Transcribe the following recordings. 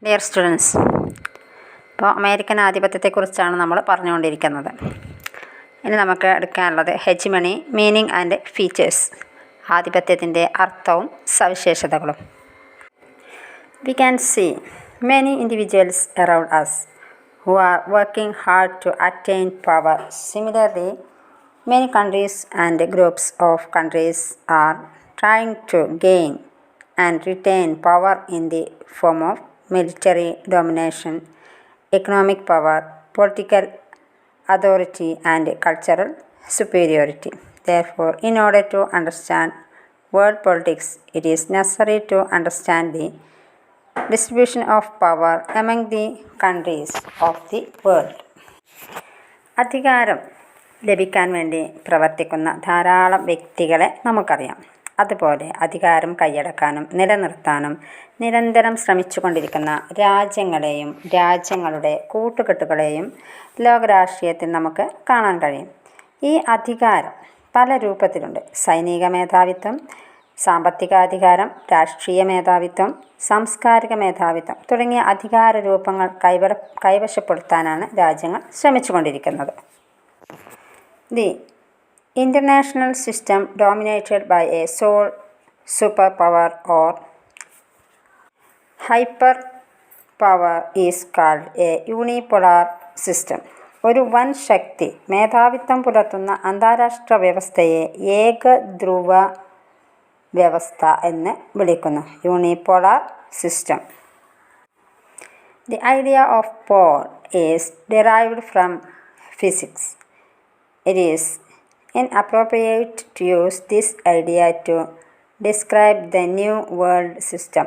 Dear students, ഇപ്പോൾ American ആധിപത്യത്തെക്കുറിച്ചാണ് നമ്മൾ പറഞ്ഞുകൊണ്ടിരിക്കുന്നത്. ഇനി നമുക്ക് എടുക്കാനുള്ളത് ഹെജിമണി, മീനിങ് ആൻഡ് ഫീച്ചേഴ്സ്, ആധിപത്യത്തിൻ്റെ അർത്ഥവും സവിശേഷതകളും. We can see many individuals around us who are working hard to attain power. Similarly, many countries and groups of countries are trying to gain and retain power in the form of military domination, economic power, political authority, and cultural superiority. Therefore, in order to understand world politics, it is necessary to understand the distribution of power among the countries of the world. അധികാരം ലഭിക്കാൻ വേണ്ടി പ്രവർത്തിക്കുന്ന ധാരാളം വ്യക്തികളെ നമുക്കറിയാം. അതുപോലെ അധികാരം കൈയടക്കാനും നിലനിർത്താനും നിരന്തരം ശ്രമിച്ചുകൊണ്ടിരിക്കുന്ന രാജ്യങ്ങളെയും രാജ്യങ്ങളുടെ കൂട്ടുകെട്ടുകളെയും ലോകരാഷ്ട്രീയത്തിൽ നമുക്ക് കാണാൻ കഴിയും. ഈ അധികാരം പല രൂപത്തിലുണ്ട്. സൈനിക മേധാവിത്വം, സാമ്പത്തികാധികാരം, രാഷ്ട്രീയ മേധാവിത്വം, സാംസ്കാരിക മേധാവിത്വം തുടങ്ങിയ അധികാര രൂപങ്ങൾ കൈവശപ്പെടുത്താനാണ് രാജ്യങ്ങൾ ശ്രമിച്ചുകൊണ്ടിരിക്കുന്നത്. The international system dominated by a sole superpower or hyperpower is called a unipolar system. ഒരു വൻ ശക്തി മേധാവിത്വം പുലർത്തുന്ന അന്താരാഷ്ട്ര വ്യവസ്ഥയെ ഏകധ്രുവ വ്യവസ്ഥ എന്ന് വിളിക്കുന്നു. Unipolar system. The idea of pole is derived from physics. It is inappropriate to use this idea to describe the New World System.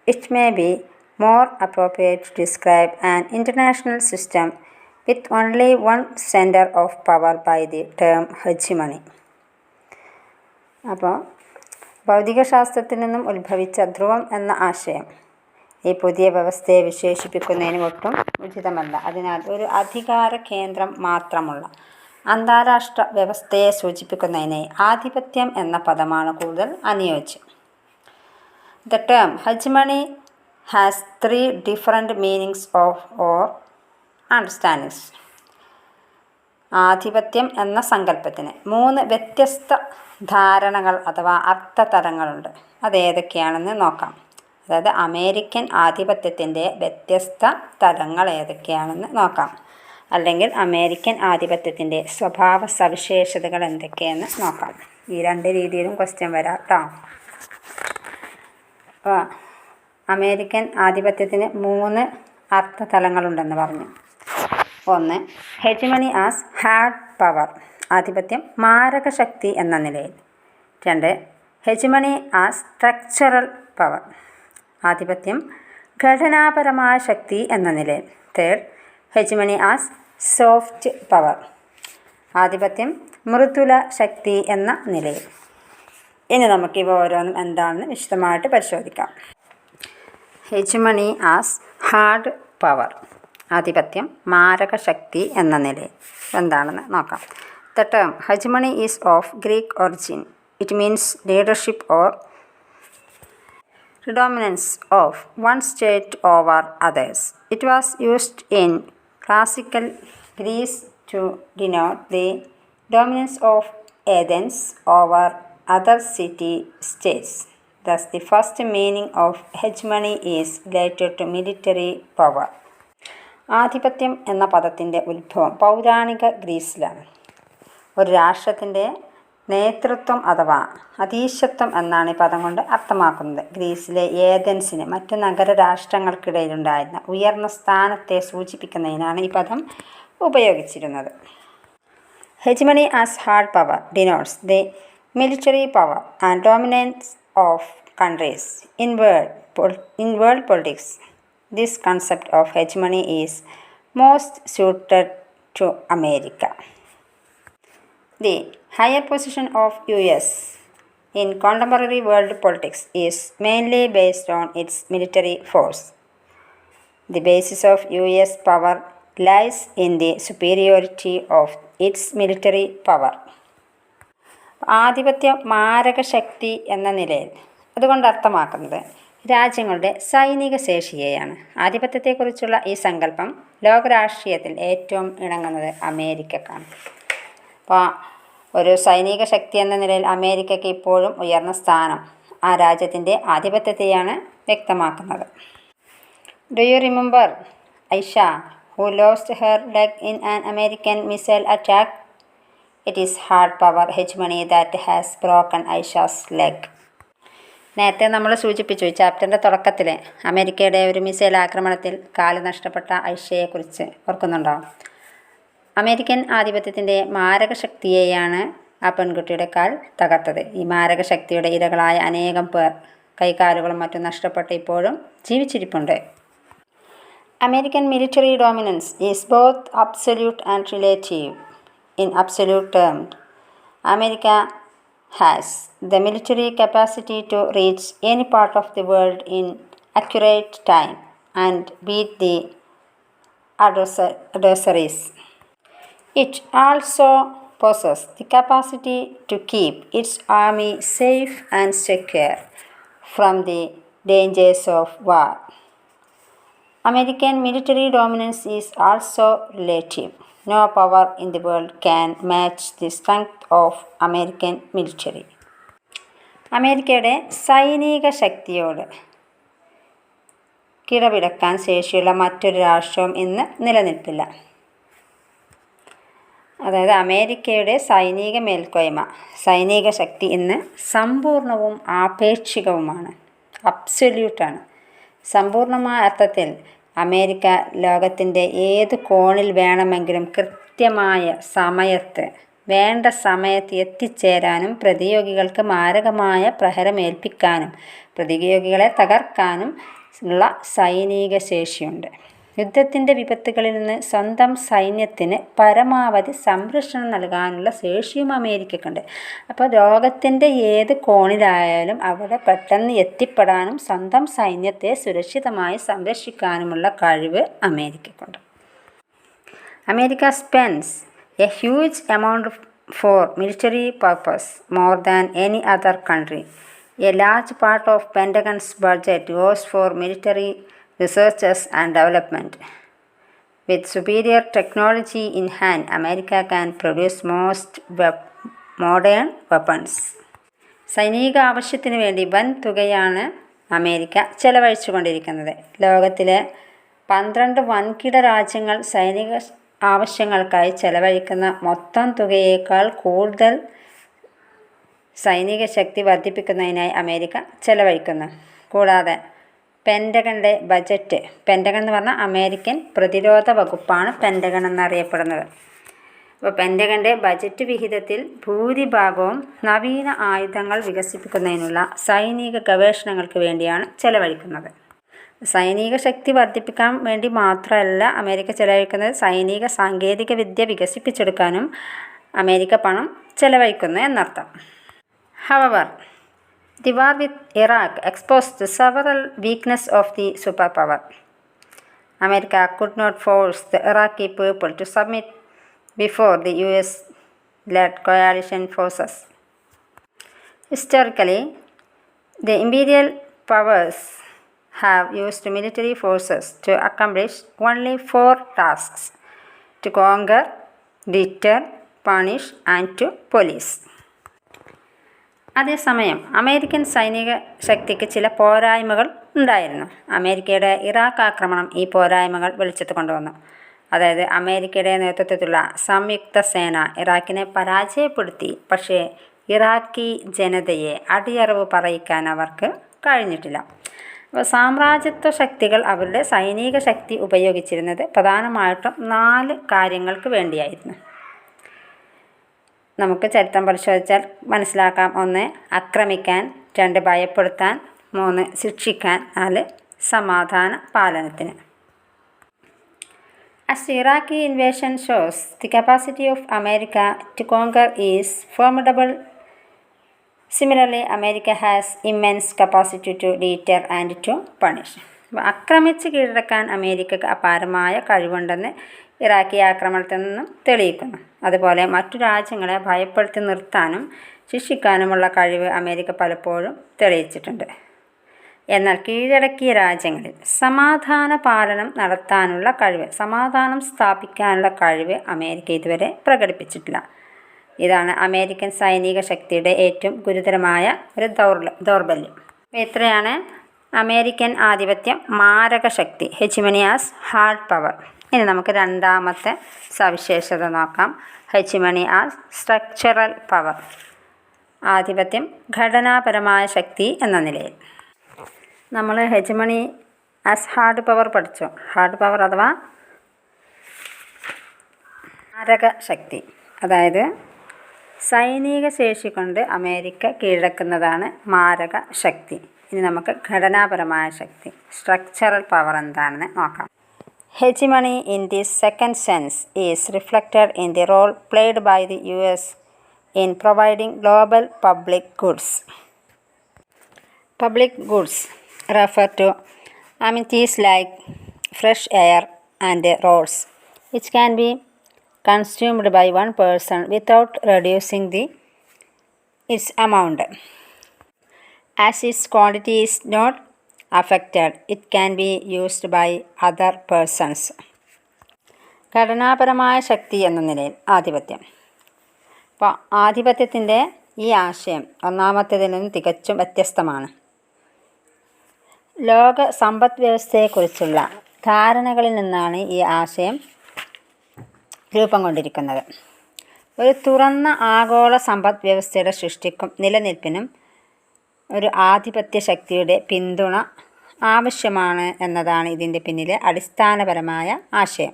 It may be more appropriate to describe an international system with only one center of power by the term hegemony. അപ്പോൾ ഭൗതികശാസ്ത്രത്തിൽ നിന്നും ഉത്ഭവിച്ച ധ്രുവം എന്ന ആശയം ഈ പുതിയ വ്യവസ്ഥയെ വിശേഷിപ്പിക്കുന്നതിന് ഒട്ടും ഉചിതമല്ല. അതിനാൽ ഒരു അധികാര കേന്ദ്രം മാത്രമുള്ള അന്താരാഷ്ട്ര വ്യവസ്ഥയെ സൂചിപ്പിക്കുന്നതിന് ആധിപത്യം എന്ന പദമാണ് കൂടുതൽ അനുയോജ്യം. The term hegemony has 3 different meanings or understandings. ആധിപത്യം എന്ന സങ്കല്പത്തിന് 3 വ്യത്യസ്ത ധാരണകൾ അഥവാ അർത്ഥതലങ്ങളുണ്ട്. അതേതൊക്കെയാണെന്ന് നോക്കാം. അതായത് അമേരിക്കൻ ആധിപത്യത്തിൻ്റെ വ്യത്യസ്ത തലങ്ങൾ ഏതൊക്കെയാണെന്ന് നോക്കാം. അല്ലെങ്കിൽ അമേരിക്കൻ ആധിപത്യത്തിൻ്റെ സ്വഭാവ സവിശേഷതകൾ എന്തൊക്കെയെന്ന് നോക്കാം. ഈ 2 രീതിയിലും ക്വസ്റ്റ്യൻ വരാം കേട്ടോ. അമേരിക്കൻ ആധിപത്യത്തിന് 3 അർത്ഥതലങ്ങളുണ്ടെന്ന് പറഞ്ഞു. 1. ഹെജിമണി ആസ് ഹാർഡ് പവർ, ആധിപത്യം മാരകശക്തി എന്ന നിലയിൽ. 2. ഹെജിമണി ആസ് സ്ട്രക്ചറൽ പവർ, ആധിപത്യം ഘടനാപരമായ ശക്തി എന്ന നിലയിൽ. 3. ഹെജിമണി ആസ് സോഫ്റ്റ് പവർ, ആധിപത്യം മൃദുല ശക്തി എന്ന നിലയിൽ. ഇനി നമുക്കിവ ഓരോന്നും എന്താണെന്ന് വിശദമായിട്ട് പരിശോധിക്കാം. ഹെജിമണി ആസ് ഹാർഡ് പവർ, ആധിപത്യം മാരകശക്തി എന്ന നിലയിൽ എന്താണെന്ന് നോക്കാം. The term hegemony is of Greek origin. It means leadership or predominance of one state over others. It was used in classical Greece to denote the dominance of Athens over other city-states. Thus, the first meaning of hegemony is related to military power. ആധിപത്യം എന്ന പദത്തിൻ്റെ ഉത്ഭവം പൗരാണിക ഗ്രീസിലാണ്. ഒരു രാഷ്ട്രത്തിൻ്റെ നേതൃത്വം അഥവാ അധീശത്വം എന്നാണ് ഈ പദം കൊണ്ട് അർത്ഥമാക്കുന്നത്. ഗ്രീസിലെ ഏഥൻസിന് മറ്റു നഗരരാഷ്ട്രങ്ങൾക്കിടയിലുണ്ടായിരുന്ന ഉയർന്ന സ്ഥാനത്തെ സൂചിപ്പിക്കുന്നതിനാണ് ഈ പദം ഉപയോഗിച്ചിരുന്നത്. Hegemony as hard power denotes the military power and dominance of countries in world politics. This concept of hegemony is most suited to America. The higher position of US in contemporary world politics is mainly based on its military force. The basis of US power lies in the superiority of its military power. ആധിപത്യം മാരകശക്തി എന്ന നിലയിൽ അതുകൊണ്ട് അർത്ഥമാക്കുന്നത് രാജ്യങ്ങളുടെ സൈനിക ശേഷിയെയാണ്. ആധിപത്യത്തെക്കുറിച്ചുള്ള ഈ സങ്കല്പം ലോകരാഷ്ട്രീയത്തിൽ ഏറ്റവും ഇണങ്ങുന്നത് അമേരിക്കക്കാണ്. അപ്പോൾ ഒരു സൈനിക ശക്തി എന്ന നിലയിൽ അമേരിക്കയ്ക്ക് ഇപ്പോഴും ഉയർന്ന സ്ഥാനം ആ രാജ്യത്തിൻ്റെ ആധിപത്യത്തെയാണ് വ്യക്തമാക്കുന്നത്. Do you remember Aisha who lost her leg in an American missile attack? It is hard power hegemony that has broken Aisha's leg. നേരത്തെ നമ്മൾ സൂചിപ്പിച്ചു ചാപ്റ്ററിൻ്റെ തുടക്കത്തിൽ അമേരിക്കയുടെ ഒരു മിസൈൽ ആക്രമണത്തിൽ കാല് നഷ്ടപ്പെട്ട ഐഷയെക്കുറിച്ച് ഓർക്കുന്നുണ്ടാവും. അമേരിക്കൻ ആധിപത്യത്തിൻ്റെ മാരകശക്തിയെയാണ് ആ പെൺകുട്ടിയുടെ കാൽ തകർത്തത്. ഈ മാരകശക്തിയുടെ ഇരകളായ അനേകം പേർ കൈകാലുകളും മറ്റും നഷ്ടപ്പെട്ട് ഇപ്പോഴും ജീവിച്ചിരിപ്പുണ്ട്. American military dominance is both absolute and relative. In absolute terms, America has the military capacity to reach any part of the world in accurate time and beat the adversaries. It also possesses the capacity to keep its army safe and secure from the dangers of war. American military dominance is also relative. No power in the world can match the strength of American military. അമേരിക്കയുടെ സൈനിക ശക്തിയോട് കിടപിടക്കാൻ ശേഷിയുള്ള മറ്റൊരു രാഷ്ട്രവും ഇന്ന് നിലനിൽപ്പില്ല. അതായത് അമേരിക്കയുടെ സൈനിക മേൽക്കോയ്മ, സൈനിക ശക്തി ഇന്ന് സമ്പൂർണവും ആപേക്ഷികവുമാണ്, അബ്സല്യൂട്ടാണ്. സമ്പൂർണമായ അർത്ഥത്തിൽ അമേരിക്ക ലോകത്തിൻ്റെ ഏത് കോണിൽ വേണമെങ്കിലും കൃത്യമായ സമയത്ത് വേണ്ട സമയത്ത് എത്തിച്ചേരാനും പ്രതിയോഗികൾക്ക് മാരകമായ പ്രഹരമേൽപ്പിക്കാനും പ്രതിയോഗികളെ തകർക്കാനും ഉള്ള സൈനിക ശേഷിയുണ്ട്. യുദ്ധത്തിൻ്റെ വിപത്തുകളിൽ നിന്ന് സ്വന്തം സൈന്യത്തിന് പരമാവധി സംരക്ഷണം നൽകാനുള്ള ശേഷിയും അമേരിക്കക്കുണ്ട്. അപ്പോൾ ലോകത്തിൻ്റെ ഏത് കോണിലായാലും അവിടെ പെട്ടെന്ന് എത്തിപ്പെടാനും സ്വന്തം സൈന്യത്തെ സുരക്ഷിതമായി സംരക്ഷിക്കാനുമുള്ള കഴിവ് അമേരിക്കക്കുണ്ട്. America spends a huge amount for military purpose more than any other country. A large part of Pentagon's budget goes for military researches and development. With superior technology in hand, America can produce most modern weapons. സൈനിക ആവശ്യത്തിന് വേണ്ടി വൻ തുകയാണ് America ചെലവഴിച്ചുകൊണ്ടിരിക്കുന്നത്. ലോകത്തിലെ 12 വൻകിട രാജ്യങ്ങൾ സൈനിക ആവശ്യങ്ങൾക്കായി ചെലവഴിക്കുന്ന മൊത്തം തുകയേക്കാൾ കൂടുതൽ സൈനിക ശക്തി വർദ്ധിപ്പിക്കുന്നതിനായി അമേരിക്ക ചെലവഴിക്കുന്നു. കൂടാതെ പെൻറ്റഗണിൻ്റെ ബജറ്റ്, പെൻറ്റഗൺ എന്ന് പറഞ്ഞാൽ അമേരിക്കൻ പ്രതിരോധ വകുപ്പാണ് പെൻറ്റഗൺ എന്നറിയപ്പെടുന്നത്. അപ്പോൾ പെൻറ്റഗണിൻ്റെ ബജറ്റ് വിഹിതത്തിൽ ഭൂരിഭാഗവും നവീന ആയുധങ്ങൾ വികസിപ്പിക്കുന്നതിനുള്ള സൈനിക ഗവേഷണങ്ങൾക്ക് വേണ്ടിയാണ് ചെലവഴിക്കുന്നത്. സൈനിക ശക്തി വർദ്ധിപ്പിക്കാൻ വേണ്ടി മാത്രമല്ല അമേരിക്ക ചെലവഴിക്കുന്നത്, സൈനിക സാങ്കേതിക വിദ്യ വികസിപ്പിച്ചെടുക്കാനും അമേരിക്ക പണം ചെലവഴിക്കുന്നു എന്നർത്ഥം. However, the war with Iraq exposed several weaknesses of the superpower. America could not force the Iraqi people to submit before the US-led coalition forces. Historically, the imperial powers have used military forces to accomplish only 4 tasks: to conquer, deter, punish, and to police. അതേസമയം American സൈനിക ശക്തിക്ക് ചില പോരായ്മകൾ ഉണ്ടായിരുന്നു. അമേരിക്കയുടെ Iraq ആക്രമണം ഈ പോരായ്മകൾ വെളിച്ചത്ത് കൊണ്ടുവന്നു. അതായത് അമേരിക്കയുടെ നേതൃത്വത്തിലുള്ള സംയുക്ത സേന ഇറാഖിനെ പരാജയപ്പെടുത്തി. പക്ഷേ ഇറാഖി ജനതയെ അടിയറവ് പറയിക്കാൻ അവർക്ക് കഴിഞ്ഞിട്ടില്ല. അപ്പോൾ സാമ്രാജ്യത്വ ശക്തികൾ അവരുടെ സൈനിക ശക്തി ഉപയോഗിച്ചിരുന്നത് പ്രധാനമായിട്ടും 4 കാര്യങ്ങൾക്ക് വേണ്ടിയായിരുന്നു. നമുക്ക് ചരിത്രം പരിശോധിച്ചാൽ മനസ്സിലാക്കാം. 1 ആക്രമിക്കാൻ, 2 ഭയപ്പെടുത്താൻ, 3 ശിക്ഷിക്കാൻ, 4 സമാധാന പാലനത്തിന്. As the Iraqi invasion shows, the capacity of America to conquer is formidable. Similarly, America has immense capacity to deter and to punish. ആക്രമിച്ച് കീഴടക്കാൻ അമേരിക്കക്ക് അപാരമായ കഴിവുണ്ടെന്ന് ഇറാഖി ആക്രമണത്തിൽ നിന്നും തെളിയിക്കുന്നു. അതുപോലെ മറ്റു രാജ്യങ്ങളെ ഭയപ്പെടുത്തി നിർത്താനും ശിക്ഷിക്കാനുമുള്ള കഴിവ് അമേരിക്ക പലപ്പോഴും തെളിയിച്ചിട്ടുണ്ട്. എന്നാൽ കീഴടക്കിയ രാജ്യങ്ങളിൽ സമാധാന പാലനം നടത്താനുള്ള കഴിവ്, സമാധാനം സ്ഥാപിക്കാനുള്ള കഴിവ് അമേരിക്ക ഇതുവരെ പ്രകടിപ്പിച്ചിട്ടില്ല. ഇതാണ് അമേരിക്കൻ സൈനിക ശക്തിയുടെ ഏറ്റവും ഗുരുതരമായ ഒരു ദൗർബല്യം. ഇത്രയാണ് അമേരിക്കൻ ആധിപത്യം, മാരകശക്തി, ഹെജിമണി ആസ് ഹാർഡ് പവർ. ഇനി നമുക്ക് രണ്ടാമത്തെ സവിശേഷത നോക്കാം. ഹെജിമണി ആസ് സ്ട്രക്ചറൽ പവർ, ആധിപത്യം ഘടനാപരമായ ശക്തി എന്ന നിലയിൽ. നമ്മൾ ഹെജിമണി ആസ് ഹാർഡ് പവർ പഠിച്ചു. ഹാർഡ് പവർ അഥവാ മാരകശക്തി, അതായത് സൈനിക ശേഷി കൊണ്ട് അമേരിക്ക കീഴടക്കുന്നതാണ് മാരകശക്തി. ഇനി നമുക്ക് ഘടനാപരമായ ശക്തി, സ്ട്രക്ചറൽ പവർ എന്താണെന്ന് നോക്കാം. Hegemony in the second sense is reflected in the role played by the US in providing global public goods. Public goods refer to amenities like fresh air and roads, which can be consumed by one person without reducing its amount. As its quantity is not affected, it can be used by other persons. ഘടനാപരമായ ശക്തി എന്ന നിലയിൽ ആധിപത്യം. അപ്പോൾ ആധിപത്യത്തിൻ്റെ ഈ ആശയം ഒന്നാമത്തേതിൽ നിന്ന് തികച്ചും വ്യത്യസ്തമാണ്. ലോക സമ്പദ് വ്യവസ്ഥയെക്കുറിച്ചുള്ള ധാരണകളിൽ നിന്നാണ് ഈ ആശയം രൂപം കൊണ്ടിരിക്കുന്നത്. ഒരു തുറന്ന ആഗോള സമ്പദ് വ്യവസ്ഥയുടെ സൃഷ്ടിക്കും നിലനിൽപ്പിനും ഒരു ആധിപത്യ ശക്തിയുടെ പിന്തുണ ആവശ്യമാണ് എന്നതാണ് ഇതിൻ്റെ പിന്നിലെ അടിസ്ഥാനപരമായ ആശയം.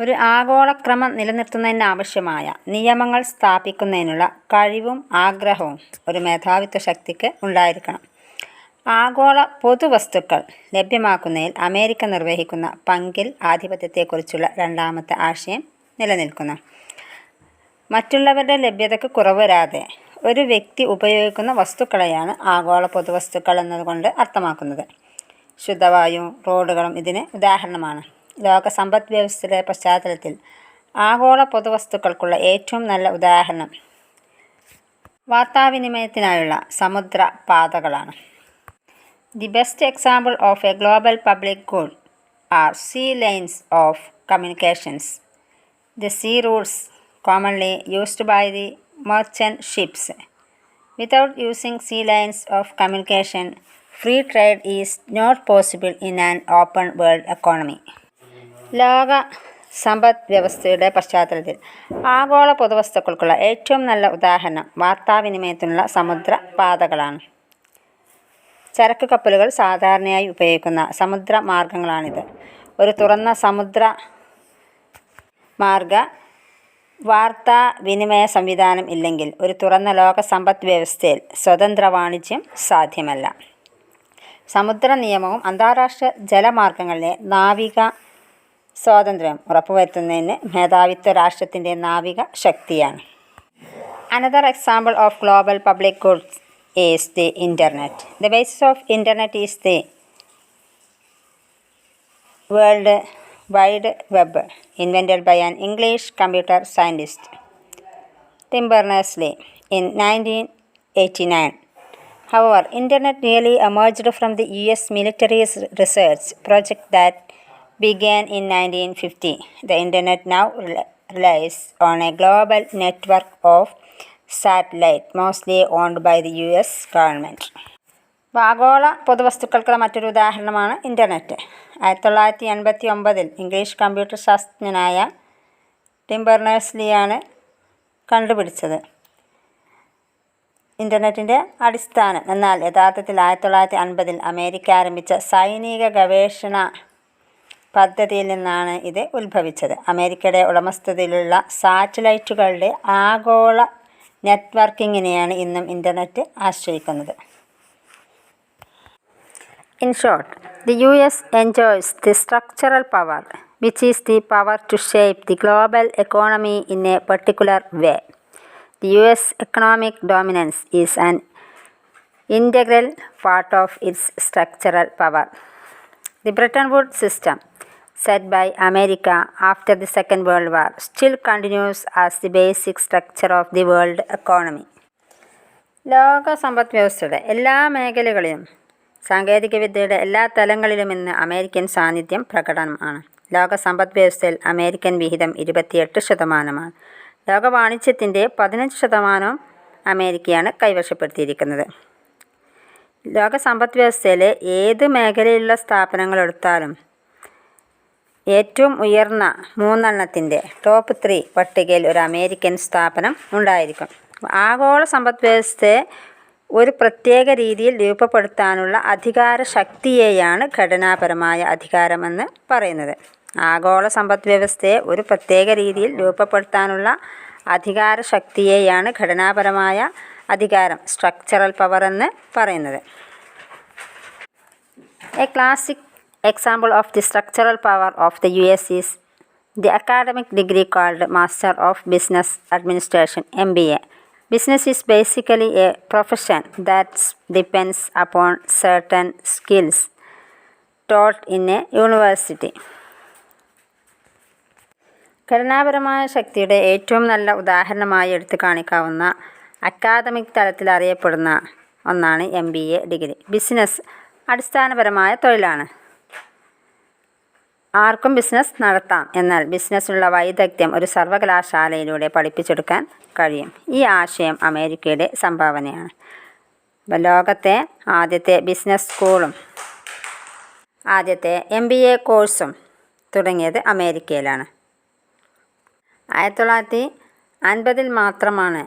ഒരു ആഗോളക്രമം നിലനിർത്തുന്നതിനാവശ്യമായ നിയമങ്ങൾ സ്ഥാപിക്കുന്നതിനുള്ള കഴിവും ആഗ്രഹവും ഒരു മേധാവിത്വ ശക്തിക്ക് ഉണ്ടായിരിക്കണം. ആഗോള പൊതുവസ്തുക്കൾ ലഭ്യമാക്കുന്നതിൽ അമേരിക്ക നിർവഹിക്കുന്ന പങ്കിൽ ആധിപത്യത്തെക്കുറിച്ചുള്ള രണ്ടാമത്തെ ആശയം നിലനിൽക്കുന്നു. മറ്റുള്ളവരുടെ ലഭ്യതയ്ക്ക് കുറവ് വരാതെ ഒരു വ്യക്തി ഉപയോഗിക്കുന്ന വസ്തുക്കളെയാണ് ആഗോള പൊതുവസ്തുക്കൾ എന്നതുകൊണ്ട് അർത്ഥമാക്കുന്നത്. ശുദ്ധവായുവും റോഡുകളും ഇതിന് ഉദാഹരണമാണ്. ലോക സമ്പദ് വ്യവസ്ഥയുടെ പശ്ചാത്തലത്തിൽ ആഗോള പൊതുവസ്തുക്കൾക്കുള്ള ഏറ്റവും നല്ല ഉദാഹരണം വാർത്താവിനിമയത്തിനായുള്ള സമുദ്ര പാതകളാണ്. The best example of a global public good are sea lanes of communications, the sea routes commonly used by the merchant ships. Without using sea lines of communication, free trade is not possible in an open world economy. ലോക സമ്പദ് വ്യവസ്ഥയുടെ പശ്ചാത്തലത്തിൽ ആഗോള പൊതുവസ്തുക്കൾക്കുള്ള ഏറ്റവും നല്ല ഉദാഹരണം വാർത്താവിനിമയത്തിനുള്ള സമുദ്ര പാതകളാണ്. ചരക്ക് കപ്പലുകൾ സാധാരണയായി ഉപയോഗിക്കുന്ന സമുദ്ര മാർഗങ്ങളാണിത്. ഒരു തുറന്ന സമുദ്ര മാർഗ വാർത്താവിനിമയ സംവിധാനം ഇല്ലെങ്കിൽ ഒരു തുറന്ന ലോക സമ്പദ് വ്യവസ്ഥയിൽ സ്വതന്ത്ര വാണിജ്യം സാധ്യമല്ല. സമുദ്ര നിയമവും അന്താരാഷ്ട്ര ജലമാർഗങ്ങളിലെ നാവിക സ്വാതന്ത്ര്യം ഉറപ്പുവരുത്തുന്നതിന് മേധാവിത്വ രാഷ്ട്രത്തിൻ്റെ നാവിക ശക്തിയാണ്. Another example of global public goods is the Internet. The basis of Internet is the World Wide Web, invented by an English computer scientist, Tim Berners-Lee, in 1989. However, Internet really emerged from the US military research project that began in 1950. The Internet now relies on a global network of satellites, mostly owned by the US government. ആഗോള പൊതുവസ്തുക്കൾക്കുള്ള മറ്റൊരു ഉദാഹരണമാണ് internet. 1989 English computer ശാസ്ത്രജ്ഞനായ Tim ബെർണേഴ്സ്-ലീയാണ് കണ്ടുപിടിച്ചത് ഇൻ്റർനെറ്റിൻ്റെ അടിസ്ഥാനം. എന്നാൽ യഥാർത്ഥത്തിൽ 1950 America ആരംഭിച്ച സൈനിക ഗവേഷണ പദ്ധതിയിൽ നിന്നാണ് ഇത് ഉത്ഭവിച്ചത്. അമേരിക്കയുടെ ഉടമസ്ഥതയിലുള്ള സാറ്റലൈറ്റുകളുടെ ആഗോള നെറ്റ്വർക്കിങ്ങിനെയാണ് ഇന്നും ഇൻ്റർനെറ്റ് ആശ്രയിക്കുന്നത്. In short, the US enjoys the structural power, which is the power to shape the global economy in a particular way. The US economic dominance is an integral part of its structural power. The Bretton Woods system, set by America after the Second World War, still continues as the basic structure of the world economy. ലോക സമ്പദ് വ്യവസ്ഥയുടെ എല്ലാ മേഖലകളിലും സാങ്കേതികവിദ്യയുടെ എല്ലാ തലങ്ങളിലും ഇന്ന് American സാന്നിധ്യം പ്രകടമാണ്. ലോക സമ്പദ് വ്യവസ്ഥയിൽ അമേരിക്കൻ വിഹിതം 28%. ലോക വാണിജ്യത്തിൻ്റെ 15% അമേരിക്കയാണ് കൈവശപ്പെടുത്തിയിരിക്കുന്നത്. ലോക സമ്പദ് വ്യവസ്ഥയിലെ ഏത് മേഖലയിലുള്ള സ്ഥാപനങ്ങൾ എടുത്താലും ഏറ്റവും ഉയർന്ന 3 ടോപ്പ് 3 പട്ടികയിൽ ഒരു അമേരിക്കൻ സ്ഥാപനം ഉണ്ടായിരിക്കും. ആഗോള സമ്പദ് വ്യവസ്ഥയെ ഒരു പ്രത്യേക രീതിയിൽ രൂപപ്പെടുത്താനുള്ള അധികാര ശക്തിയെയാണ് ഘടനാപരമായ അധികാരമെന്ന് പറയുന്നത്. ആഗോള സമ്പദ് വ്യവസ്ഥയെ ഒരു പ്രത്യേക രീതിയിൽ രൂപപ്പെടുത്താനുള്ള അധികാര ശക്തിയെയാണ് ഘടനാപരമായ അധികാരം, സ്ട്രക്ചറൽ പവർ എന്ന് പറയുന്നത്. A classic example of the structural power of the US is the academic degree called Master of Business Administration (MBA). Business is basically a profession that depends upon certain skills taught in a university. ഘടനാപരമായ ശക്തിയുടെ ഏറ്റവും നല്ല ഉദാഹരണമായി എടുത്തു കാണിക്കാവുന്ന academic തലത്തിൽ അറിയപ്പെടുന്ന ഒന്നാണ് MBA degree. Business അടിസ്ഥാനപരമായ തൊഴിലാണ്. ആർക്കും ബിസിനസ് നടത്താം. എന്നാൽ ബിസിനസ്സിനുള്ള വൈദഗ്ധ്യം ഒരു സർവകലാശാലയിലൂടെ പഠിപ്പിച്ചെടുക്കാൻ കഴിയും. ഈ ആശയം അമേരിക്കയുടെ സംഭാവനയാണ്. ലോകത്തെ ആദ്യത്തെ ബിസിനസ് സ്കൂളും ആദ്യത്തെ MBA കോഴ്സും തുടങ്ങിയത് അമേരിക്കയിലാണ്. 1950 മാത്രമാണ്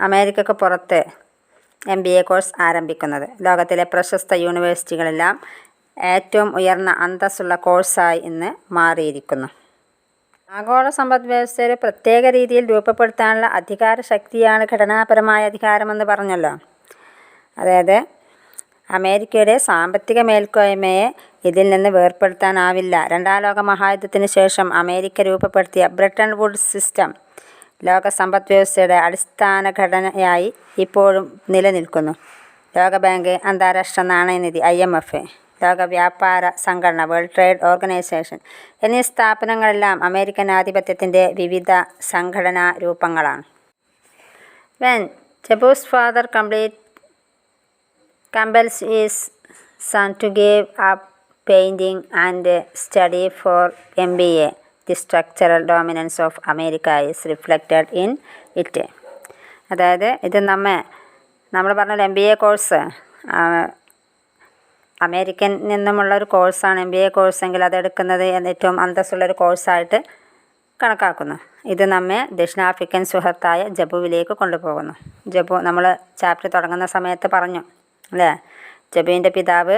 അമേരിക്കയ്ക്ക് പുറത്ത് MBA കോഴ്സ് ആരംഭിക്കുന്നത്. ലോകത്തിലെ പ്രശസ്ത യൂണിവേഴ്സിറ്റികളെല്ലാം ഏറ്റവും ഉയർന്ന അന്തസ്സുള്ള കോഴ്സായി ഇന്ന് മാറിയിരിക്കുന്നു. ആഗോള സമ്പദ് വ്യവസ്ഥയെ പ്രത്യേക രീതിയിൽ രൂപപ്പെടുത്താനുള്ള അധികാര ശക്തിയാണ് ഘടനാപരമായ അധികാരമെന്ന് പറഞ്ഞല്ലോ. അതായത് അമേരിക്കയുടെ സാമ്പത്തിക മേൽക്കോയ്മയെ ഇതിൽ നിന്ന് വേർപെടുത്താനാവില്ല. 2ാം ലോക മഹായുദ്ധത്തിന് ശേഷം അമേരിക്ക രൂപപ്പെടുത്തിയ ബ്രെട്ടൺ വുഡ്സ് സിസ്റ്റം ലോക സമ്പദ് വ്യവസ്ഥയുടെ അടിസ്ഥാന ഘടനയായി ഇപ്പോഴും നിലനിൽക്കുന്നു. ലോകബാങ്ക്, അന്താരാഷ്ട്ര നാണയനിധി IMF, ലോക വ്യാപാര സംഘടന വേൾഡ് ട്രേഡ് ഓർഗനൈസേഷൻ എന്നീ സ്ഥാപനങ്ങളെല്ലാം അമേരിക്കൻ ആധിപത്യത്തിൻ്റെ വിവിധ സംഘടനാ രൂപങ്ങളാണ്. When Jebus father compels his son to give up painting and study for MBA, the structural dominance of America is reflected in it. അതായത് ഇത് നമ്മൾ പറഞ്ഞ MBA കോഴ്സ് അമേരിക്കൻ നിന്നുമുള്ളൊരു കോഴ്സാണ്. MBA കോഴ്സെങ്കിൽ അതെടുക്കുന്നത് ഏറ്റവും അന്തസ്സുള്ളൊരു കോഴ്സായിട്ട് കണക്കാക്കുന്നു. ഇത് നമ്മെ ദക്ഷിണാഫ്രിക്കൻ സുഹൃത്തായ ജബുവിലേക്ക് കൊണ്ടുപോകുന്നു. ജബു നമ്മൾ ചാപ്റ്റർ തുടങ്ങുന്ന സമയത്ത് പറഞ്ഞു അല്ലേ, ജബുവിൻ്റെ പിതാവ്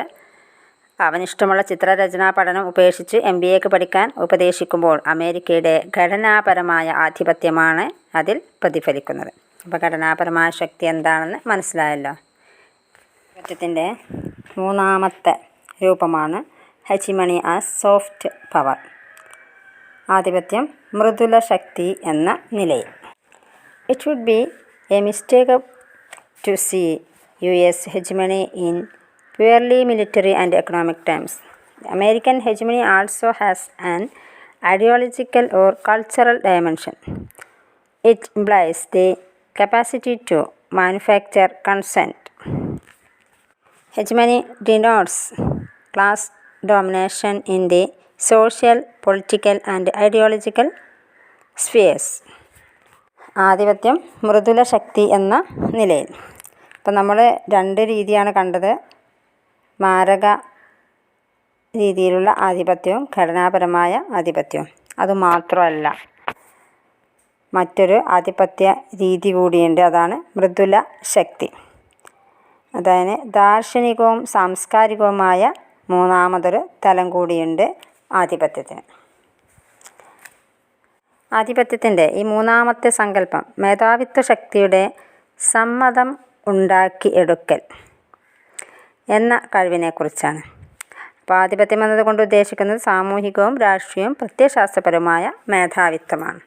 അവനിഷ്ടമുള്ള ചിത്രരചനാ പഠനം ഉപേക്ഷിച്ച് MBAക്ക് പഠിക്കാൻ ഉപദേശിക്കുമ്പോൾ അമേരിക്കയുടെ ഘടനാപരമായ ആധിപത്യമാണ് അതിൽ പ്രതിഫലിക്കുന്നത്. അപ്പോൾ ഘടനാപരമായ ശക്തി എന്താണെന്ന് മനസ്സിലായല്ലോ. ആധിപത്യത്തിൻ്റെ 3ാമത്തെ രൂപമാണ് ഹെജിമണി ആസ് സോഫ്റ്റ് പവർ. ആധിപത്യം മൃദുല ശക്തി എന്ന നിലയിൽ. It would be a mistake to see US hegemony in purely military and economic terms. The American hegemony also has an ideological or cultural dimension. It implies the capacity to manufacture consent. Hegemony denotes class domination in the social, political and ideological spheres. ആധിപത്യം മൃദുല ശക്തി എന്ന നിലയിൽ. ഇപ്പം നമ്മൾ 2 രീതിയാണ് കണ്ടത്. മാരക രീതിയിലുള്ള ആധിപത്യവും ഘടനാപരമായ ആധിപത്യവും. അതുമാത്രമല്ല, മറ്റൊരു ആധിപത്യ രീതി കൂടിയുണ്ട്. അതാണ് മൃദുല ശക്തി. അതായത് ദാർശനികവും സാംസ്കാരികവുമായ 3ാമതൊരു തലം കൂടിയുണ്ട് ആധിപത്യത്തിന്. ആധിപത്യത്തിൻ്റെ ഈ 3ാമത്തെ സങ്കല്പം മേധാവിത്വ ശക്തിയുടെ സമ്മതം ഉണ്ടാക്കി എടുക്കൽ എന്ന കഴിവിനെക്കുറിച്ചാണ്. അപ്പോൾ ആധിപത്യം എന്നതുകൊണ്ട് ഉദ്ദേശിക്കുന്നത് സാമൂഹികവും രാഷ്ട്രീയവും പ്രത്യയശാസ്ത്രപരവുമായ മേധാവിത്വമാണ്.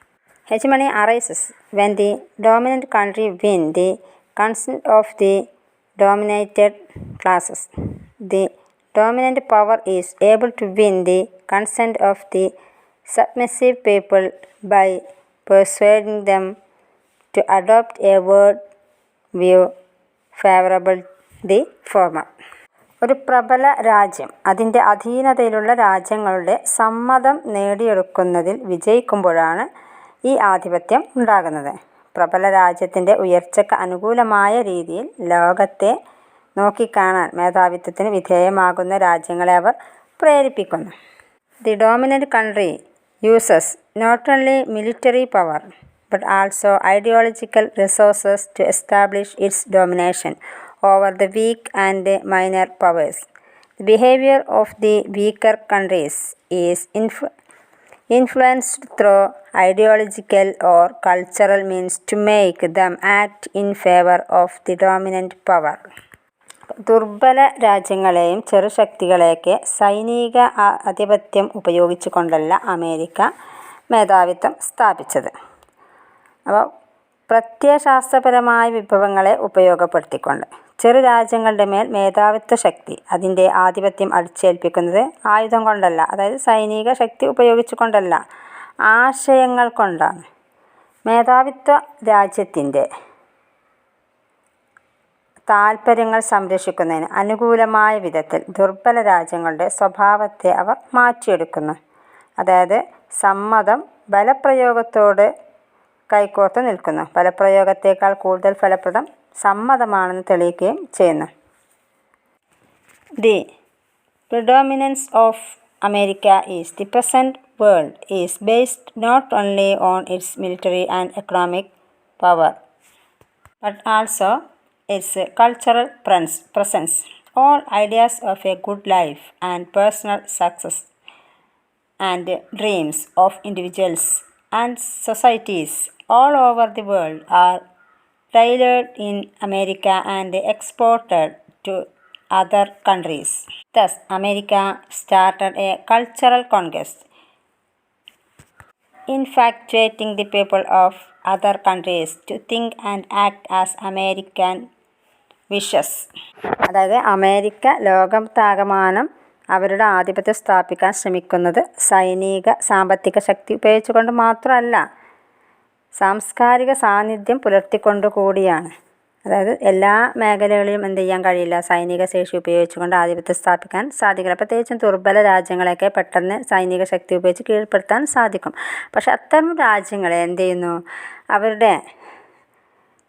Hegemony arises when the dominant country wins the consent of the dominated classes. The dominant power is able to win the consent of the submissive people by persuading them to adopt a world view favourable the former. ഒരു പ്രബല രാജ്യം അതിൻ്റെ അധീനതയിലുള്ള രാജ്യങ്ങളുടെ സമ്മതം നേടിയെടുക്കുന്നതിൽ വിജയിക്കുമ്പോഴാണ് ഈ ആധിപത്യം ഉണ്ടാകുന്നത്. പ്രബല രാജ്യത്തിൻ്റെ ഉയർച്ചയ്ക്ക് അനുകൂലമായ രീതിയിൽ ലോകത്തെ നോക്കിക്കാണാൻ മേധാവിത്വത്തിന് വിധേയമാകുന്ന രാജ്യങ്ങളെ അവർ പ്രേരിപ്പിക്കുന്നു. The dominant country uses not only military power but also ideological resources to establish its domination over the weak and minor powers. The behavior of the weaker countries is influenced through ideological or cultural means to make them act in favor of the dominant power. ദുർബല രാജ്യങ്ങളെയും ചെറുശക്തികളെയൊക്കെ സൈനിക ആധിപത്യം ഉപയോഗിച്ചുകൊണ്ടല്ല America മേധാവിത്വം സ്ഥാപിച്ചത്. അപ്പോൾ പ്രത്യയശാസ്ത്രപരമായ വിഭവങ്ങളെ ഉപയോഗപ്പെടുത്തിക്കൊണ്ട് ചെറു രാജ്യങ്ങളുടെ മേൽ മേധാവിത്വ ശക്തി അതിൻ്റെ ആധിപത്യം അടിച്ചേൽപ്പിക്കുന്നത് ആയുധം കൊണ്ടല്ല, അതായത് സൈനിക ശക്തി ഉപയോഗിച്ചുകൊണ്ടല്ല, ആശയങ്ങൾ കൊണ്ടാണ്. മേധാവിത്വ രാജ്യത്തിൻ്റെ താൽപ്പര്യങ്ങൾ സംരക്ഷിക്കുന്നതിന് അനുകൂലമായ വിധത്തിൽ ദുർബല രാജ്യങ്ങളുടെ സ്വഭാവത്തെ അവർ മാറ്റിയെടുക്കുന്നു. അതായത് സമ്മതം ബലപ്രയോഗത്തോട് കൈകോർത്ത് നിൽക്കുന്നു. ബലപ്രയോഗത്തേക്കാൾ കൂടുതൽ ഫലപ്രദം സമ്മതമാണെന്ന് തെളിയിക്കുകയും ചെയ്യുന്നു. The predominance of America is the present world is based not only on its military and economic power but also its cultural presence. All ideas of a good life and personal success and dreams of individuals and societies all over the world are tailored in America and exported to other countries. Thus, America started a cultural conquest, infatuating the people of other countries to think and act as American wishes. അതായത് America ലോകത്താകമാനം അവരുടെ ആധിപത്യം സ്ഥാപിക്കാൻ ശ്രമിക്കുന്നത് സൈനിക സാമ്പത്തിക ശക്തി ഉപയോഗിച്ചുകൊണ്ട് മാത്രമല്ല, സാംസ്കാരിക സാന്നിധ്യം പുലർത്തിക്കൊണ്ട് കൂടിയാണ്. അതായത് എല്ലാ മേഖലകളിലും എന്ത് ചെയ്യാൻ കഴിയില്ല, സൈനിക ശേഷി ഉപയോഗിച്ചുകൊണ്ട് ആധിപത്യം സ്ഥാപിക്കാൻ സാധിക്കില്ല. പ്രത്യേകിച്ചും ദുർബല രാജ്യങ്ങളെയൊക്കെ പെട്ടെന്ന് സൈനിക ശക്തി ഉപയോഗിച്ച് കീഴ്പ്പെടുത്താൻ സാധിക്കും. പക്ഷെ അത്തരം രാജ്യങ്ങളെ എന്ത് ചെയ്യുന്നു, അവരുടെ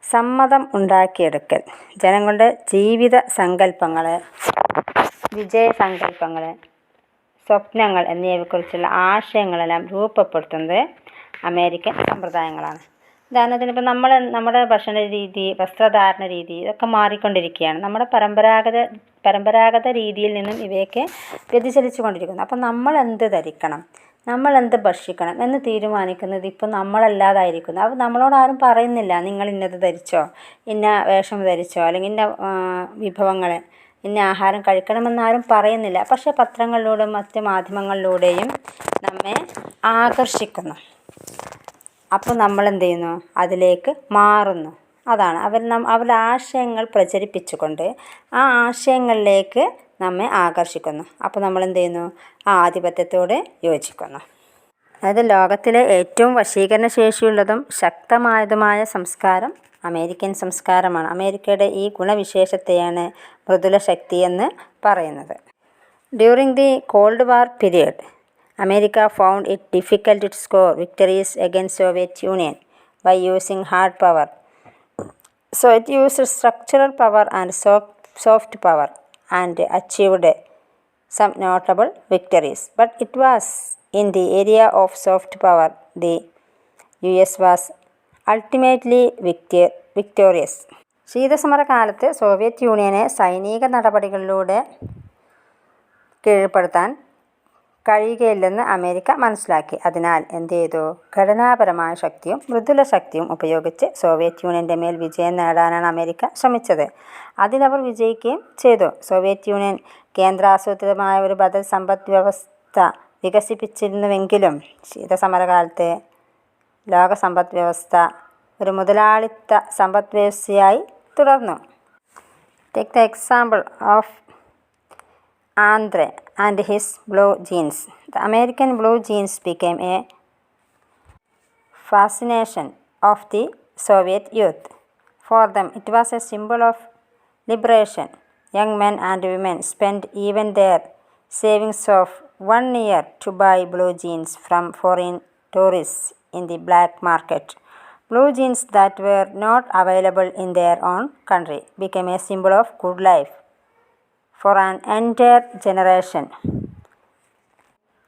സമ്മതം ഉണ്ടാക്കിയെടുക്കൽ, ജനങ്ങളുടെ ജീവിത സങ്കല്പങ്ങളെ, വിജയസങ്കല്പങ്ങൾ, സ്വപ്നങ്ങൾ എന്നിവയെക്കുറിച്ചുള്ള ആശയങ്ങളെല്ലാം രൂപപ്പെടുത്തുന്നത് അമേരിക്കൻ സമ്പ്രദായങ്ങളാണ്. ഉദാഹരണത്തിന് ഇപ്പോൾ നമ്മുടെ ഭക്ഷണ രീതി, വസ്ത്രധാരണ രീതി ഇതൊക്കെ മാറിക്കൊണ്ടിരിക്കുകയാണ്. നമ്മുടെ പരമ്പരാഗത രീതിയിൽ നിന്നും ഇവയൊക്കെ വ്യതിചലിച്ചു കൊണ്ടിരിക്കുന്നു. അപ്പം നമ്മൾ എന്ത് ധരിക്കണം, നമ്മൾ എന്ത് ഭക്ഷിക്കണം എന്ന് തീരുമാനിക്കുന്നത് ഇപ്പോൾ നമ്മളല്ലാതായിരിക്കുന്നു. അപ്പോൾ നമ്മളോട് ആരും പറയുന്നില്ല നിങ്ങൾ ഇന്നത് ധരിച്ചോ, ഇന്ന വേഷം ധരിച്ചോ, അല്ലെങ്കിൽ ഇന്ന വിഭവങ്ങൾ, ഇന്ന ആഹാരം കഴിക്കണമെന്നാരും പറയുന്നില്ല. പക്ഷേ പത്രങ്ങളിലൂടെയും മറ്റ് മാധ്യമങ്ങളിലൂടെയും നമ്മെ ആകർഷിക്കുന്നു. അപ്പോൾ നമ്മൾ എന്ത് ചെയ്യുന്നു, അതിലേക്ക് മാറുന്നു. അതാണ് അവരുടെ ആശയങ്ങൾ പ്രചരിപ്പിച്ചുകൊണ്ട് ആ ആശയങ്ങളിലേക്ക് നമ്മെ ആകർഷിക്കുന്നു. അപ്പോൾ നമ്മൾ എന്ത് ചെയ്യുന്നു, ആ ആധിപത്യത്തോട് യോജിക്കുന്നു. അതായത് ലോകത്തിലെ ഏറ്റവും വശീകരണ ശേഷിയുള്ളതും ശക്തമായതുമായ സംസ്കാരം അമേരിക്കൻ സംസ്കാരമാണ്. അമേരിക്കയുടെ ഈ ഗുണവിശേഷത്തെയാണ് മൃദുല ശക്തി എന്ന് പറയുന്നത്. During the called war period America found it difficult to score victories against Soviet Union by using hard power. So it used structural power and soft power and achieved some notable victories. But it was in the area of soft power the US was ultimately victorious. ശീതസമരകാലത്ത് Soviet യൂണിയനെ സൈനിക നടപടികളിലൂടെ കീഴ്പ്പെടുത്താൻ കഴിയുകയില്ലെന്ന് America മനസ്സിലാക്കി. അതിനാൽ എന്ത് ചെയ്തു, ഘടനാപരമായ ശക്തിയും മൃദുല ശക്തിയും ഉപയോഗിച്ച് സോവിയറ്റ് യൂണിയൻ്റെ മേൽ വിജയം നേടാനാണ് അമേരിക്ക ശ്രമിച്ചത്. അതിലവർ വിജയിക്കുകയും ചെയ്തു. സോവിയറ്റ് യൂണിയൻ കേന്ദ്രാസൂത്രിതമായ ഒരു ബദൽ സമ്പദ് വ്യവസ്ഥ വികസിപ്പിച്ചിരുന്നുവെങ്കിലും ശീതസമരകാലത്ത് ലോക സമ്പദ് വ്യവസ്ഥ ഒരു മുതലാളിത്ത സമ്പദ് വ്യവസ്ഥയായി തുടർന്നു. Take the example of Andre and his blue jeans. The American blue jeans became a fascination of the Soviet youth. For them, it was a symbol of liberation. Young men and women spent even their savings of 1 year to buy blue jeans from foreign tourists in the black market. Blue jeans that were not available in their own country became a symbol of good life for an entire generation.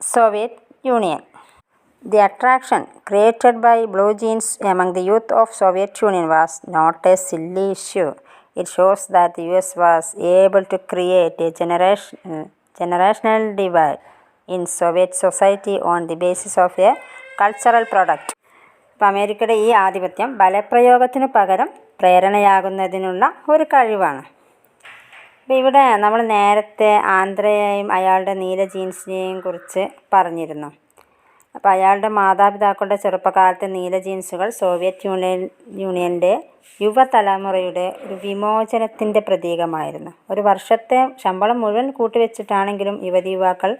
Soviet Union. The attraction created by blue jeans among the youth of Soviet Union was not a silly issue. It shows that the US was able to create a generational divide in Soviet society on the basis of a cultural product. അപ്പോൾ അമേരിക്കയുടെ ഈ ആധിപത്യം ബലപ്രയോഗത്തിന് പകരം പ്രേരണയാകുന്നതിനുള്ള ഒരു കഴിവാണ്. അപ്പോൾ ഇവിടെ നമ്മൾ നേരത്തെ ആന്ത്രയെയും അയാളുടെ നീല ജീൻസിനെയും കുറിച്ച് പറഞ്ഞിരുന്നു. അപ്പോൾ അയാളുടെ മാതാപിതാക്കളുടെ ചെറുപ്പകാലത്തെ നീല ജീൻസുകൾ സോവിയറ്റ് യൂണിയൻ്റെ യുവതലമുറയുടെ ഒരു വിമോചനത്തിൻ്റെ പ്രതീകമായിരുന്നു. ഒരു വർഷത്തെ ശമ്പളം മുഴുവൻ കൂട്ടിവെച്ചിട്ടാണെങ്കിലും യുവതീയുവാക്കൾ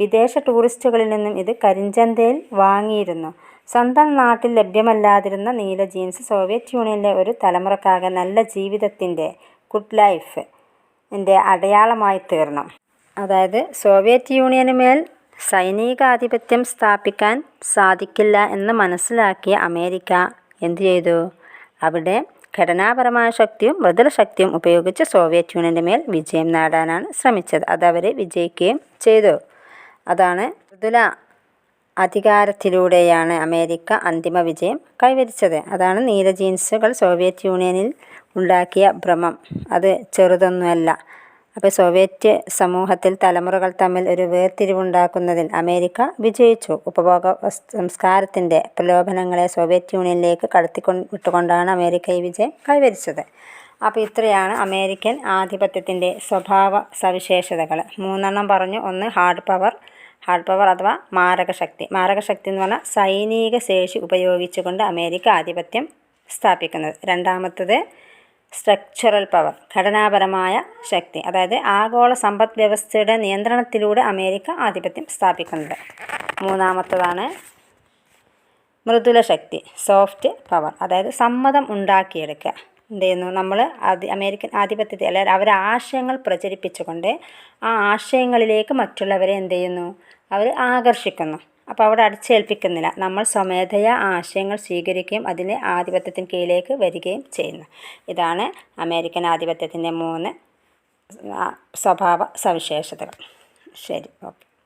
വിദേശ ടൂറിസ്റ്റുകളിൽ നിന്നും ഇത് കരിഞ്ചന്തയിൽ വാങ്ങിയിരുന്നു. സ്വന്തം നാട്ടിൽ ലഭ്യമല്ലാതിരുന്ന നീല ജീൻസ് സോവിയറ്റ് യൂണിയനിലെ ഒരു തലമുറക്കാകെ നല്ല ജീവിതത്തിൻ്റെ ഗുഡ് ലൈഫിൻ്റെ അടയാളമായി തീർന്നു. അതായത് സോവിയറ്റ് യൂണിയന് മേൽ സൈനികാധിപത്യം സ്ഥാപിക്കാൻ സാധിക്കില്ല എന്ന് മനസ്സിലാക്കിയ അമേരിക്ക എന്തു ചെയ്തു? അവിടെ ഘടനാപരമായ ശക്തിയും മൃദുല ശക്തിയും ഉപയോഗിച്ച് സോവിയറ്റ് യൂണിയൻ്റെ മേൽ വിജയം നേടാനാണ് ശ്രമിച്ചത്. അതവർ വിജയിക്കുകയും ചെയ്തു. അതാണ് മൃദുല അധികാരത്തിലൂടെയാണ് അമേരിക്ക അന്തിമ വിജയം കൈവരിച്ചത്. അതാണ് നീല ജീൻസുകൾ സോവിയറ്റ് യൂണിയനിൽ ഉണ്ടാക്കിയ ഭ്രമം. അത് ചെറുതൊന്നുമല്ല. അപ്പോൾ സോവിയറ്റ് സമൂഹത്തിൽ തലമുറകൾ തമ്മിൽ ഒരു വേർതിരിവുണ്ടാക്കുന്നതിൽ അമേരിക്ക വിജയിച്ചു. ഉപഭോഗ സംസ്കാരത്തിൻ്റെ പ്രലോഭനങ്ങളെ സോവിയറ്റ് യൂണിയനിലേക്ക് വിട്ടുകൊണ്ടാണ് അമേരിക്ക ഈ വിജയം കൈവരിച്ചത്. അപ്പോൾ ഇത്രയാണ് അമേരിക്കൻ ആധിപത്യത്തിൻ്റെ സ്വഭാവ സവിശേഷതകൾ. 3 പറഞ്ഞു. ഒന്ന് ഹാർഡ് പവർ അഥവാ മാരകശക്തി. മാരകശക്തി എന്ന് പറഞ്ഞാൽ സൈനിക ശേഷി ഉപയോഗിച്ചുകൊണ്ട് അമേരിക്ക ആധിപത്യം സ്ഥാപിക്കുന്നത്. രണ്ടാമത്തത് സ്ട്രക്ചറൽ പവർ, ഘടനാപരമായ ശക്തി. അതായത് ആഗോള സമ്പദ് വ്യവസ്ഥയുടെ നിയന്ത്രണത്തിലൂടെ അമേരിക്ക ആധിപത്യം സ്ഥാപിക്കുന്നത്. മൂന്നാമത്തതാണ് മൃദുല ശക്തി, സോഫ്റ്റ് പവർ. അതായത് സമ്മതം ഉണ്ടാക്കിയെടുക്കുക. എന്ത് ചെയ്യുന്നു? നമ്മൾ അമേരിക്കൻ ആധിപത്യത്തെ അല്ലെങ്കിൽ അവരെ ആശയങ്ങൾ പ്രചരിപ്പിച്ചുകൊണ്ട് ആ ആശയങ്ങളിലേക്ക് മറ്റുള്ളവരെ എന്ത് ചെയ്യുന്നു? അവർ ആകർഷിക്കുന്നു. അപ്പോൾ അവിടെ അടിച്ചേൽപ്പിക്കുന്നില്ല. നമ്മൾ സ്വമേധയാ ആശയങ്ങൾ സ്വീകരിക്കുകയും അതിനെ ആധിപത്യത്തിന് കീഴിലേക്ക് വരികയും ചെയ്യുന്നു. ഇതാണ് അമേരിക്കൻ ആധിപത്യത്തിൻ്റെ 3 സ്വഭാവ സവിശേഷതകൾ. ശരി, ഓക്കെ.